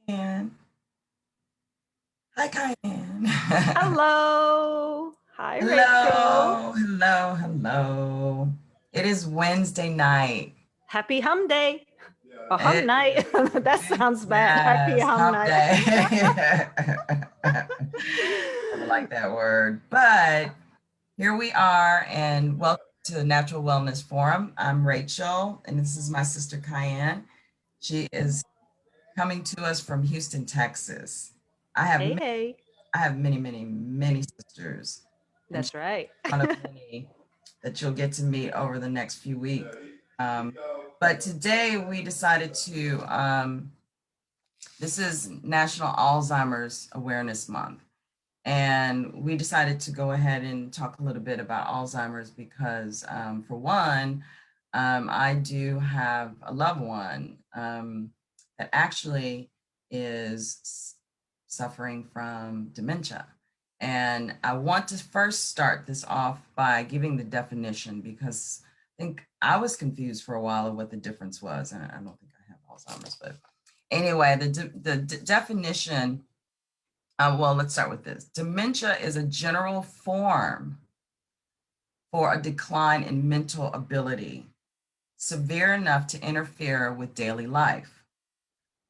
Kaiyan. Hi, Kaiyan. Hello. Hi, Rachel. Hello, hello, hello. It is Wednesday night. Happy hum day. Or hum It night. is, That sounds bad. Happy yes, hum hump night. day. Never like that word. But here we are, and welcome to the Natural Wellness Forum. I'm Rachel, and this is my sister Kaiyan. She is coming to us from Houston, Texas. I have Hey, many, hey. I have many sisters, and she's That's right. one of many that you'll get to meet over the next few weeks. But today we decided to, this is National Alzheimer's Awareness Month. And we decided to go ahead and talk a little bit about Alzheimer's because, for one, I do have a loved one that actually is suffering from dementia. And I want to first start this off by giving the definition because I think I was confused for a while of what the difference was. And I don't think I have Alzheimer's, but anyway, the definition, well, let's start with this. Dementia is a general form for a decline in mental ability, severe enough to interfere with daily life.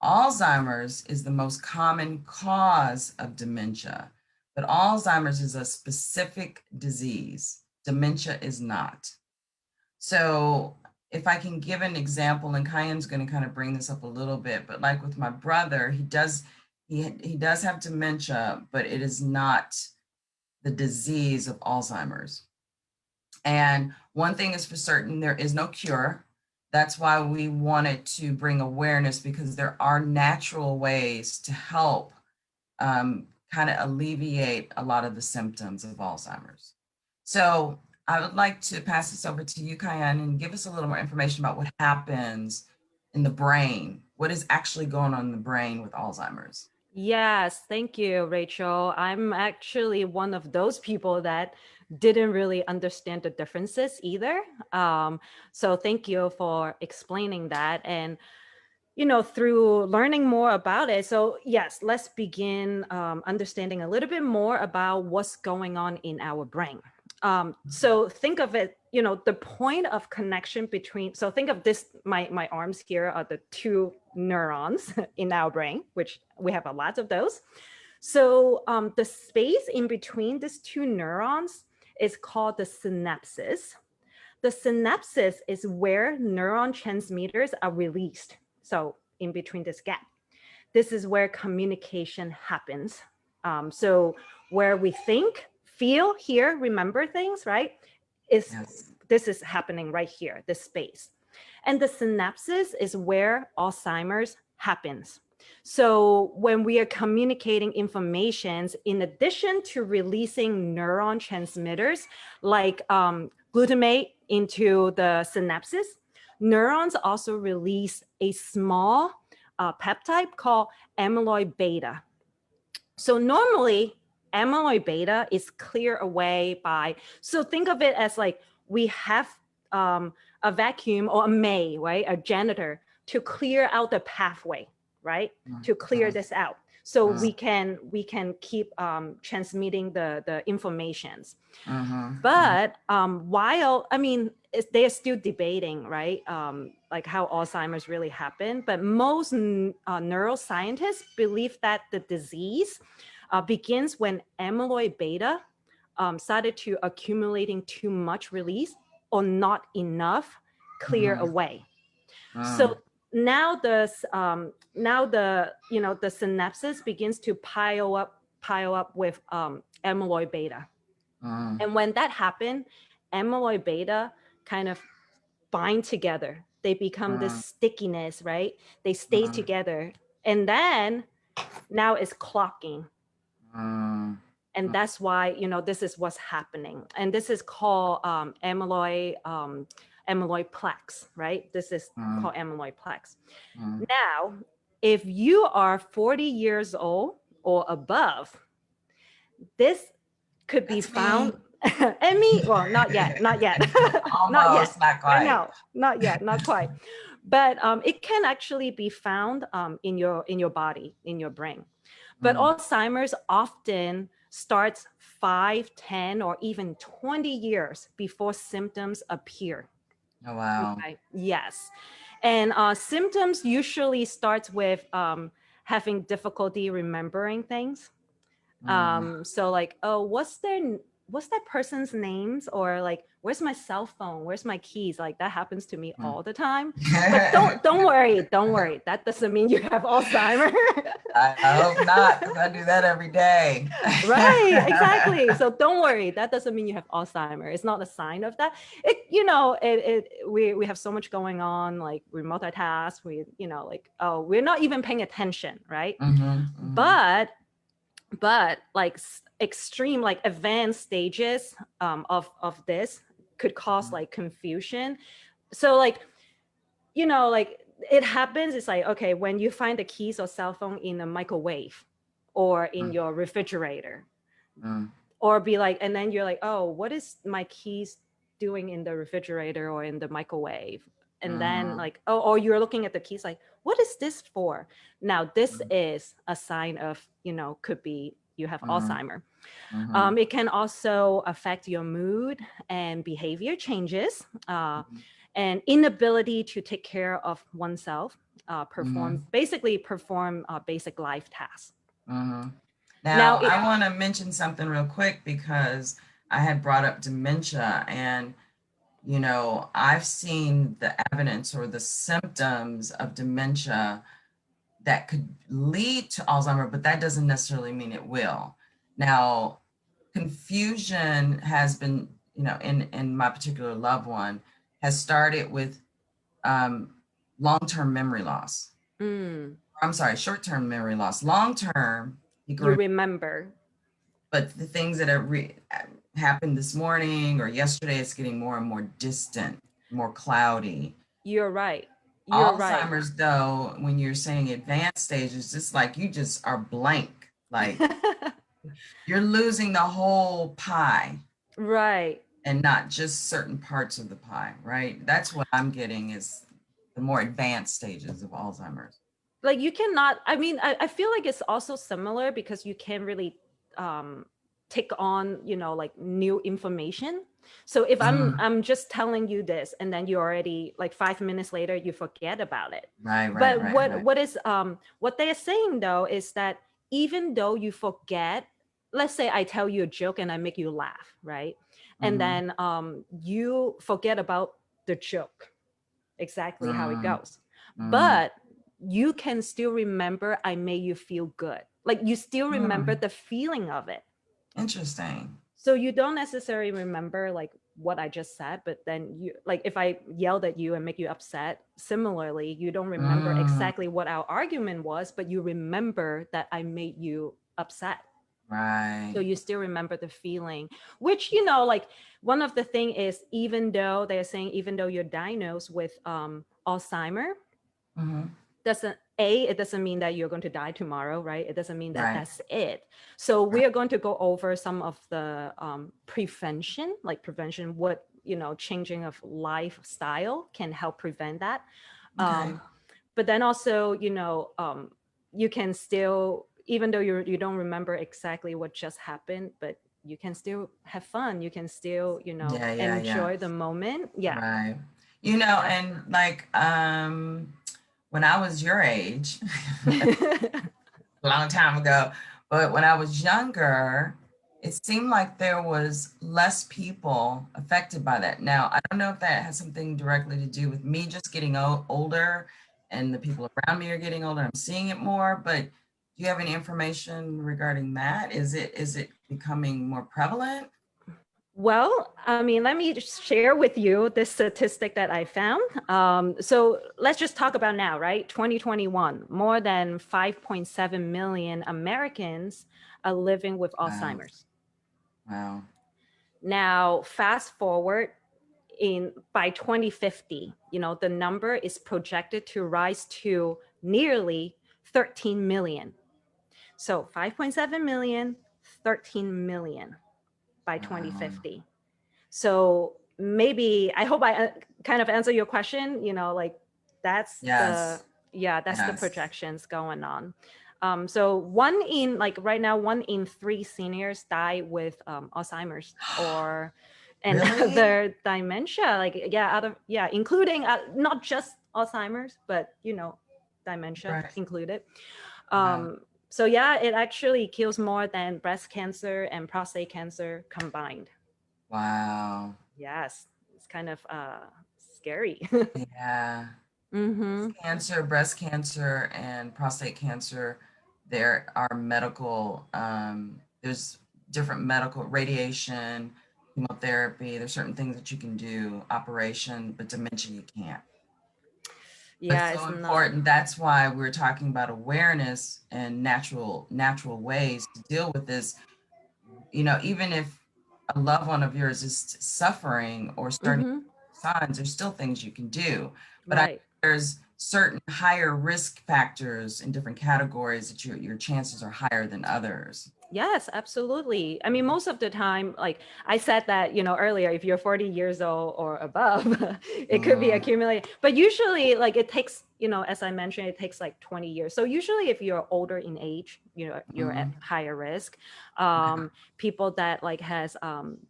Alzheimer's is the most common cause of dementia, but Alzheimer's is a specific disease. Dementia is not. So if I can give an example, and Kaiyan's going to kind of bring this up a little bit, but like with my brother, he does have dementia, but it is not the disease of Alzheimer's. And one thing is for certain, there is no cure. That's why we wanted to bring awareness because there are natural ways to help kind of alleviate a lot of the symptoms of Alzheimer's. So I would like to pass this over to you, Kaiyan, and give us a little more information about what happens in the brain. What is actually going on in the brain with Alzheimer's? Yes, thank you, Rachel. I'm actually one of those people that didn't really understand the differences either. So thank you for explaining that. And through learning more about it. So yes, let's begin understanding a little bit more about what's going on in our brain. So think of it, the point of connection between, so think of this, my arms here are the two neurons in our brain, which we have a lot of those. So the space in between these two neurons is called the synapses. The synapses is where neuron transmitters are released. So in between this gap, this is where communication happens. So where we think, feel, hear, remember things, right? Yes. This is happening right here, this space. And the synapses is where Alzheimer's happens. So when we are communicating informations, in addition to releasing neuron transmitters like glutamate into the synapses, neurons also release a small peptide called amyloid beta. So normally amyloid beta is cleared away by, so think of it as like we have a vacuum or a maid, right? A janitor to clear out the pathway, right? To clear this out. So we can keep transmitting the informations. But while, I mean, they're still debating, right? Like how Alzheimer's really happened. But most neuroscientists believe that the disease begins when amyloid beta started to accumulating too much release or not enough clear away. So now the the synapses begins to pile up with amyloid beta. And when that happened, amyloid beta kind of bind together. They become this stickiness, right? They stay together. And then now it's clocking. And that's why, this is what's happening. And this is called amyloid plaques, right? This is called amyloid plaques. Now, if you are 40 years old or above, this could be That's found. me. And me, well, not yet, not yet, not yet. Almost, not I quite. know, not yet, not quite. But it can actually be found in your body, in your brain. But Mm. Alzheimer's often starts 5, 10, or even 20 years before symptoms appear. Oh, wow. Okay. Yes. And symptoms usually starts with having difficulty remembering things. Mm. So like, oh, what's that person's names, or like, where's my cell phone, where's my keys? Like that happens to me Mm. all the time. But don't worry, that doesn't mean you have Alzheimer. I hope not, because I do that every day. Right, exactly. So don't worry, that doesn't mean you have Alzheimer. It's not a sign of that. We have so much going on, like we multitask, like, oh, we're not even paying attention, right? But like extreme, like advanced stages of this could cause like confusion. So like, like it happens, it's like, okay, when you find the keys or cell phone in a microwave or in your refrigerator, Mm. or be like, and then you're like, oh, what is my keys doing in the refrigerator or in the microwave? And then like, oh, or you're looking at the keys like, what is this for? Now this is a sign of, could be you have Alzheimer. It can also affect your mood and behavior changes, and inability to take care of oneself, perform basic life tasks. Now, I want to mention something real quick because I had brought up dementia, and I've seen the evidence or the symptoms of dementia that could lead to Alzheimer, but that doesn't necessarily mean it will. Now, confusion has been, in my particular loved one, has started with long-term memory loss. I'm sorry, short-term memory loss. Long-term, you remember. But the things that happened this morning or yesterday, it's getting more and more distant, more cloudy. You're right. Alzheimer's, though, when you're saying advanced stages, it's like you just are blank. Like you're losing the whole pie. Right. And not just certain parts of the pie, right? That's what I'm getting is the more advanced stages of Alzheimer's. Like you cannot, I mean, I feel like it's also similar because you can't really take on, like new information. So if I'm just telling you this and then you already like 5 minutes later, you forget about it. Right. But what they are saying though is that even though you forget, let's say I tell you a joke and I make you laugh, right? And then you forget about the joke, exactly how it goes. But you can still remember I made you feel good. Like you still remember the feeling of it. Interesting. So you don't necessarily remember like what I just said, but then you, like if I yelled at you and make you upset, similarly, you don't remember exactly what our argument was, but you remember that I made you upset. Right. So you still remember the feeling, which, like one of the thing is, even though they're saying, even though you're diagnosed with Alzheimer, it doesn't mean that you're going to die tomorrow, right? It doesn't mean that that's it. So we are going to go over some of the prevention, what, changing of lifestyle can help prevent that. But then also, you can still, even though you don't remember exactly what just happened, but you can still have fun. You can still, enjoy the moment. Yeah. Right. And like when I was your age, a long time ago, but when I was younger, it seemed like there was less people affected by that. Now, I don't know if that has something directly to do with me just getting older and the people around me are getting older. I'm seeing it more, but do you have any information regarding that? Is it becoming more prevalent? Well, I mean, let me just share with you this statistic that I found. So let's just talk about now, right? 2021, more than 5.7 million Americans are living with Alzheimer's. Wow. Now, fast forward by 2050, the number is projected to rise to nearly 13 million. So 5.7 million, 13 million. by Wow. 2050. So maybe, I hope I kind of answer your question, like that's Yes. that's the Yes. projections going on. So like right now, 1 in 3 seniors die with Alzheimer's or and Really? other dementia, like including not just Alzheimer's, but dementia Right. included. Wow. So yeah, it actually kills more than breast cancer and prostate cancer combined. Wow. Yes, it's kind of scary. Yeah. Mm-hmm. Cancer, breast cancer, and prostate cancer, there are medical, there's different medical radiation, chemotherapy. There's certain things that you can do, operation, but dementia you can't. But Yeah, so it's not important. That's why we're talking about awareness and natural ways to deal with this. Even if a loved one of yours is suffering or starting mm-hmm. signs, there's still things you can do. But Right. there's certain higher risk factors in different categories that your chances are higher than others. Yes, absolutely. I mean, most of the time, like I said that, earlier, if you're 40 years old or above, it could be Mm, accumulated. But usually, like it takes, as I mentioned, it takes like 20 years. So usually if you're older in age, you're at mm, higher risk. yeah, People that like has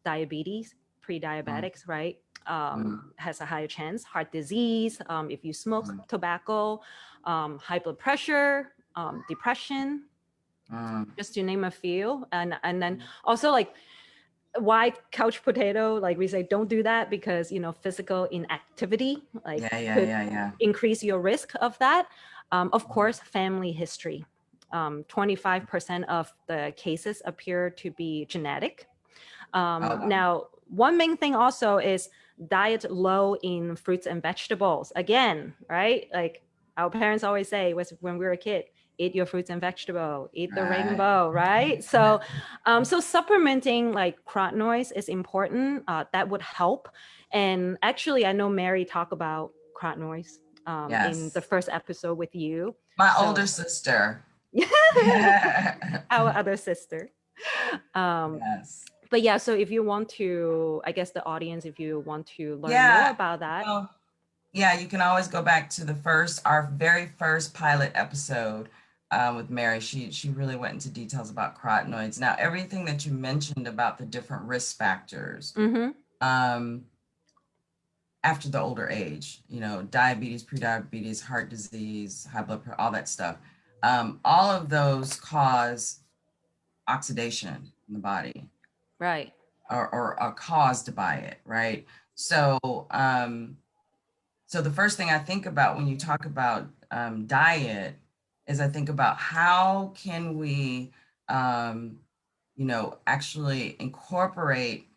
diabetes, mm, pre-diabetics, right? mm, Has a higher chance. Heart disease, if you smoke mm, tobacco, high blood pressure, depression, mm, just to name a few. And then also like why couch potato, like we say don't do that because physical inactivity like yeah, yeah, could yeah, yeah. increase your risk of that. Of course, family history. 25% of the cases appear to be genetic. Oh, wow. Now, one main thing also is diet low in fruits and vegetables. Again, right? Like our parents always say was when we were a kid, eat your fruits and vegetable, eat the Right. rainbow, right? So supplementing like carotenoids is important. That would help. And actually, I know Mary talked about carotenoids in the Yes. first episode with you. My So older sister. Yes. our other sister. Um, but yeah, so if you want to, I guess the audience, if you want to learn more Yeah. about that. Well, yeah, you can always go back to our very first pilot episode with Mary. She really went into details about carotenoids. Now, everything that you mentioned about the different risk factors Mm-hmm. um, after the older age, diabetes, prediabetes, heart disease, high blood pressure, all that stuff. All of those cause oxidation in the body, Right. or are caused by it, right? So, so the first thing I think about when you talk about diet is I think about how can we, actually incorporate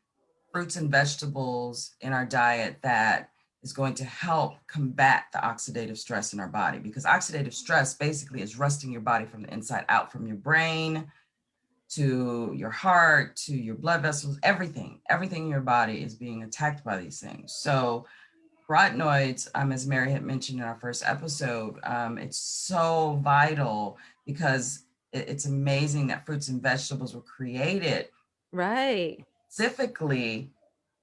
fruits and vegetables in our diet that is going to help combat the oxidative stress in our body, because oxidative stress basically is rusting your body from the inside out, from your brain to your heart to your blood vessels. Everything in your body is being attacked by these things. So carotenoids, as Mary had mentioned in our first episode, it's so vital because it's amazing that fruits and vegetables were created Right. specifically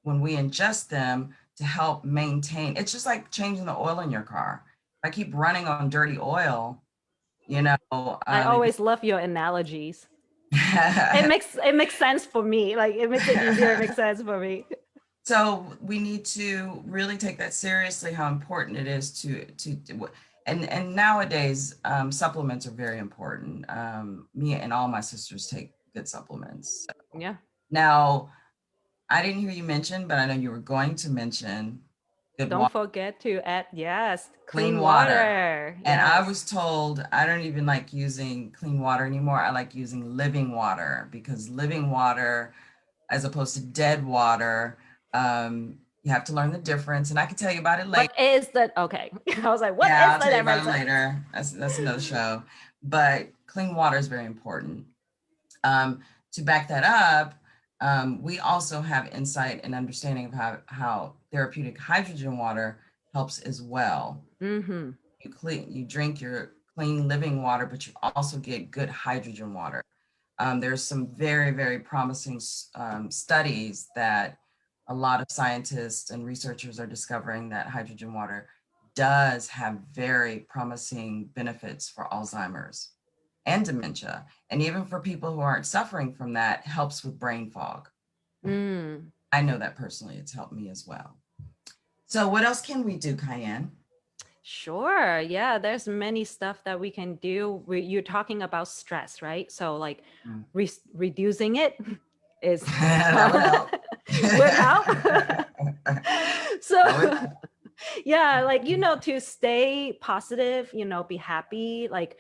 when we ingest them to help maintain. It's just like changing the oil in your car. If I keep running on dirty oil, I if always love your analogies. It makes sense for me. Like it makes it easier. It makes sense for me. So we need to really take that seriously, how important it is and nowadays supplements are very important. Me and all my sisters take good supplements. Yeah. Now, I didn't hear you mention, but I know you were going to mention good Don't water, forget to add, yes, clean clean water. water. And I Yes. was told I don't even like using clean water anymore. I like using living water, because living water, as opposed to dead water, you have to learn the difference. And I can tell you about it later. What is that? Okay. I was like, what Yeah, is I'll the tell you about it difference? later. That's another show. But clean water is very important. To back that up, we also have insight and understanding of how therapeutic hydrogen water helps as well. Mm-hmm. You drink your clean living water, but you also get good hydrogen water. There's some very, very promising studies that a lot of scientists and researchers are discovering that hydrogen water does have very promising benefits for Alzheimer's and dementia. And even for people who aren't suffering from that, helps with brain fog. Mm. I know that personally, it's helped me as well. So what else can we do, Kaiyan? Sure. Yeah, there's many stuff that we can do. You're talking about stress, right? So like Mm. reducing it is That would help. would help. So That would help. yeah, like, to stay positive, be happy, like,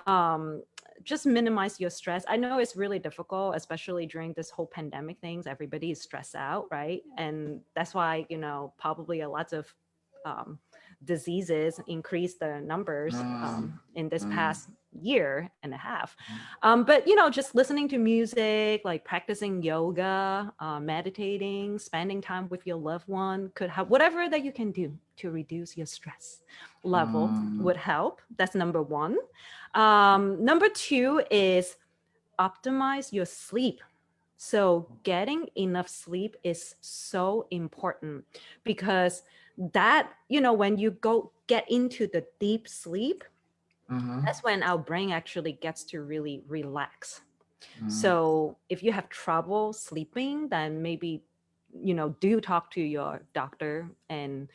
um, just minimize your stress. I know it's really difficult, especially during this whole pandemic things. Everybody is stressed out, right? And that's why, probably a lot of diseases increase the numbers in this past year and a half. But, just listening to music, like practicing yoga, meditating, spending time with your loved one could have whatever that you can do to reduce your stress level would help. That's number one. Number two is optimize your sleep. So getting enough sleep is so important because that, when you get into the deep sleep, that's when our brain actually gets to really relax. So if you have trouble sleeping, then maybe, do talk to your doctor and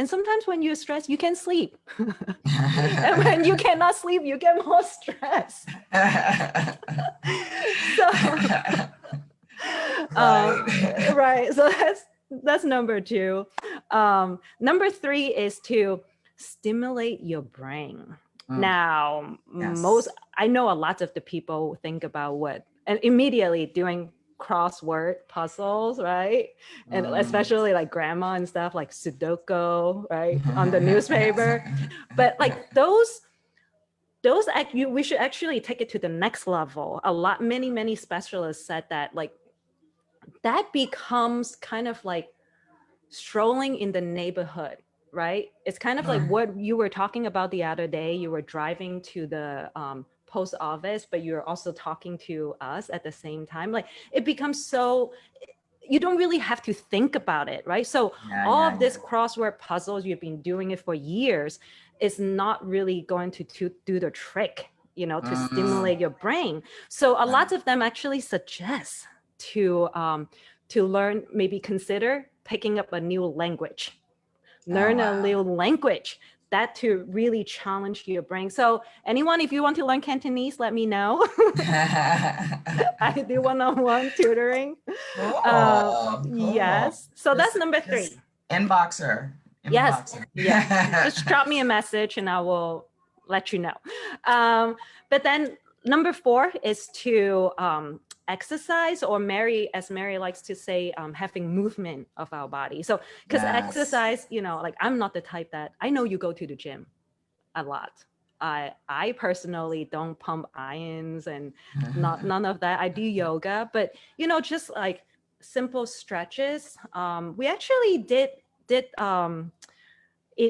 sometimes when you're stressed, you can sleep. And when you cannot sleep, you get more stressed. So, right. So that's number two. Number three is to stimulate your brain. Now, Yes. I know a lot of the people think about and immediately doing crossword puzzles, right? And especially like grandma and stuff like Sudoku, right? On the newspaper. But like we should actually take it to the next level. Many specialists said that like that becomes kind of like strolling in the neighborhood, right? It's kind of like what you were talking about the other day. You were driving to the post office, but you're also talking to us at the same time. Like it becomes so, you don't really have to think about it, right? So all of this crossword puzzles, you've been doing it for years, is not really going to do the trick, to stimulate your brain. So a lot of them actually suggest to learn, maybe consider picking up a new language, learn a new language, that to really challenge your brain. So anyone, if you want to learn Cantonese, let me know. I do one-on-one tutoring. Cool. Yes. So that's number three. Inbox her. Yes. Yeah. Just drop me a message and I will let you know. But then number four is to exercise, or as Mary likes to say, having movement of our body. So because exercise, like I'm not the type that, I know you go to the gym a lot. I personally don't pump irons and none of that. I do yoga, but just like simple stretches. We actually did it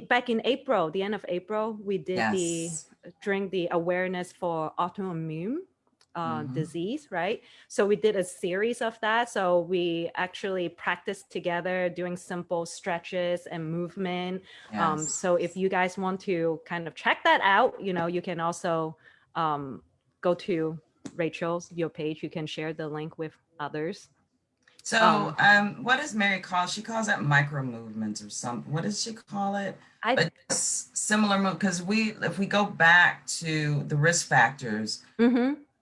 back in April, the end of April. We did during the awareness for autoimmune disease, right? So we did a series of that. So we actually practiced together doing simple stretches and movement. So if you guys want to kind of check that out, you can also go to your page. You can share the link with others. So what does Mary call? She calls that micro movements or something. What does she call it? But similar move, because if we go back to the risk factors,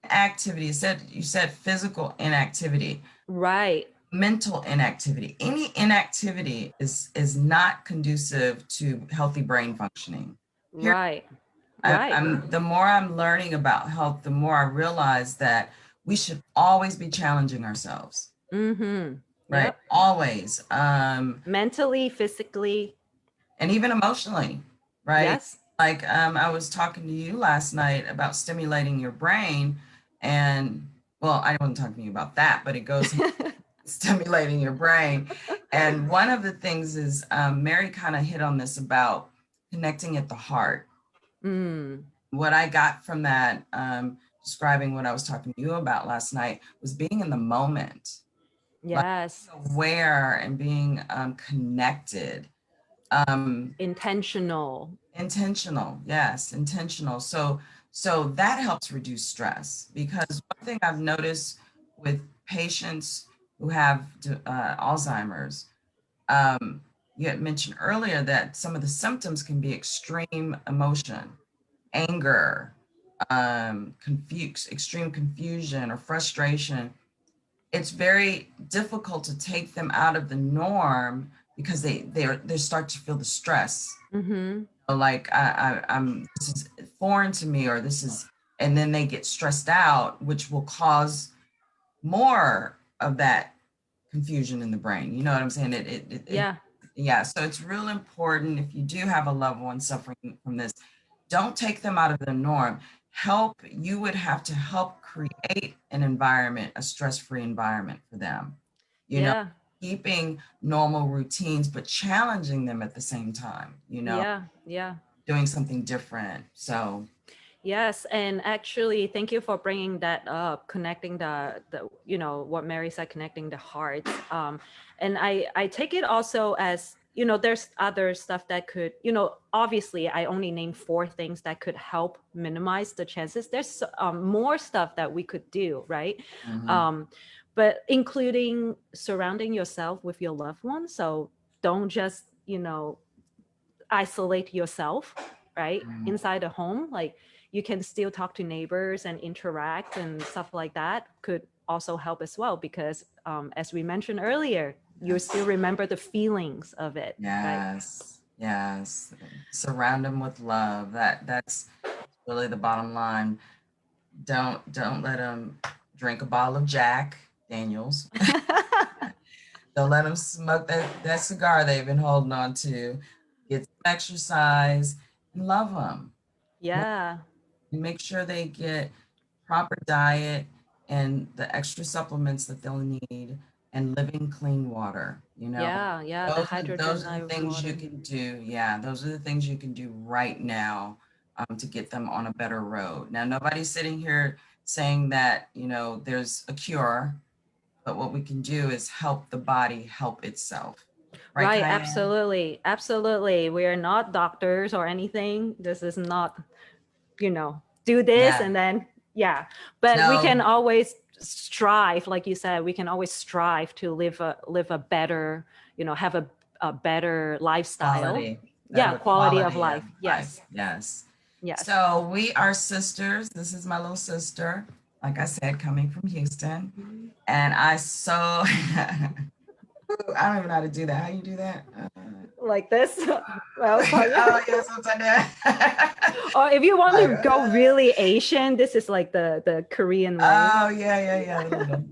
activity, you said physical inactivity, right? Mental inactivity. Any inactivity is not conducive to healthy brain functioning. Right. The more I'm learning about health, the more I realize that we should always be challenging ourselves. Right. Yep. Always. Mentally, physically, and even emotionally. Right. Yes. Like I was talking to you last night about stimulating your brain, and well, I wasn't talking to you about that, but it goes stimulating your brain. And one of the things is Mary kind of hit on this about connecting at the heart. What I got from that, describing what I was talking to you about last night, was being in the moment, like Yes. aware and being connected. Intentional. Intentional, yes, intentional. So that helps reduce stress, because one thing I've noticed with patients who have Alzheimer's, you had mentioned earlier that some of the symptoms can be extreme emotion, anger, extreme confusion or frustration. It's very difficult to take them out of the norm because they start to feel the stress. Mm-hmm. Like I'm this is foreign to me, or this is, and then they get stressed out, which will cause more of that confusion in the brain. You know what I'm saying? Yeah. Yeah. So it's real important, if you do have a loved one suffering from this, don't take them out of the norm. You would have to help create an environment, a stress-free environment for them. You know, Yeah. keeping normal routines, but challenging them at the same time, Yeah. Yeah. doing something different. So, Yes, and actually, thank you for bringing that up, connecting the what Mary said, connecting the hearts. And I take it also as, there's other stuff that could, obviously, I only named 4 things that could help minimize the chances. There's more stuff that we could do, right? mhm, Um, but including surrounding yourself with your loved ones. So don't just, isolate yourself, right, mhm, inside the home. Like, you can still talk to neighbors and interact and stuff like that could also help as well, because as we mentioned earlier, you yes, still remember the feelings of it, right? yes, yes. Surround them with love. That's really the bottom line. Don't let them drink a bottle of Jack Daniels. Don't let them smoke that cigar they've been holding on to. Get some exercise and love them. Yeah, Make sure they get proper diet and the extra supplements that they'll need, and living clean water. yeah, yeah, the Those hydrogen are the things you water. can do. Yeah, those are the things you can do right now, to get them on a better road. Now, nobody's sitting here saying that, there's a cure, but what we can do is help the body help itself. Right, Right, Kaiyan? absolutely, absolutely. We are not doctors or anything. This is not, do this Yeah. and then, yeah, but we can No, always strive, like you said, we can always strive to live a better, have a better lifestyle. quality, Yeah, better quality of quality of life. life. Yes, Yes. yes. So we are sisters. This is my little sister, like I said, coming from Houston. And I don't even know how to do that. How you do that? Like this. I was talking. Oh, yes, upside down. Or if you want Like, to go really Asian, this is like the Korean way. oh, yeah, yeah, yeah. The little,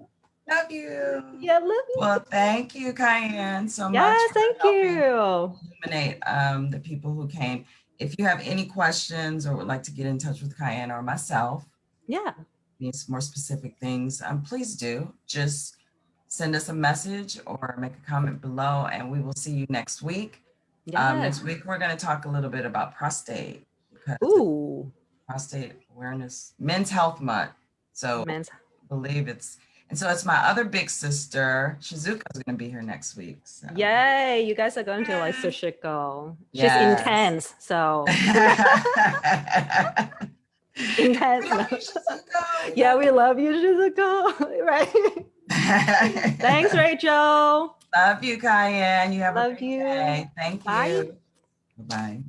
love you. Yeah, love you. Well, thank you, Kaiyan, so much Yes, for thank helping you. illuminate, the people who came. If you have any questions or would like to get in touch with Kaiyan or myself, Yeah, need some more specific things, please do. Just send us a message or make a comment below, and we will see you next week. Next yes. week, we're going to talk a little bit about prostate, because it's Ooh, Prostate Awareness Men's Health Month. So men's. believe and so it's my other big sister, Shizuka, is going to be here next week. So, Yay, you guys are going to like Sushiko. She's yes. intense, so We intense. love you, Shizuka. We Yeah, love we love you, Shizuko. Right. Thanks, you. Rachel. Love you, Kaiyan. You have a Love great you. day. Thank Bye. you. Bye-bye.